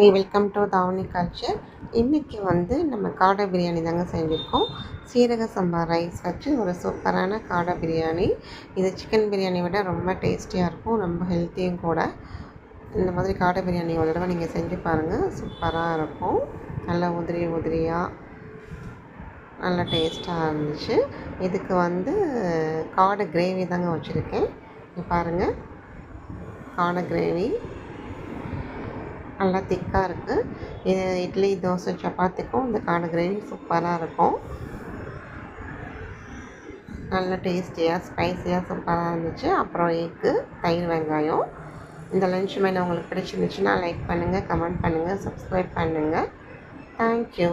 Hi, welcome to தாவணி culture. இன்றைக்கி நம்ம காடை பிரியாணி தாங்க செஞ்சுருக்கோம். சீரக சம்பா ரைஸ் வச்சு ஒரு சூப்பரான காடை பிரியாணி. இது சிக்கன் பிரியாணி விட ரொம்ப டேஸ்டியாக இருக்கும், ரொம்ப ஹெல்த்தியும் கூட. இந்த மாதிரி காடை பிரியாணி ஒரு தடவை நீங்கள் செஞ்சு பாருங்கள், சூப்பராக இருக்கும். நல்லா உதிரியாக நல்லா டேஸ்ட்டாக இருந்துச்சு. இதுக்கு காடை கிரேவி தாங்க வச்சுருக்கேன். பாருங்கள், காடை கிரேவி நல்லா திக்காக இருக்குது. இது இட்லி, தோசை, சப்பாத்திக்கும் இந்த காடை கிரேவி சூப்பராக இருக்கும். நல்ல டேஸ்டியாக ஸ்பைஸியாக சூப்பராக இருந்துச்சு. அப்புறம் எக்கு, தயிர், வெங்காயம். இந்த லன்ச் மெனு உங்களுக்கு பிடிச்சிருந்துச்சுன்னா லைக் பண்ணுங்கள், கமெண்ட் பண்ணுங்கள், சப்ஸ்கிரைப் பண்ணுங்கள். தேங்க்யூ.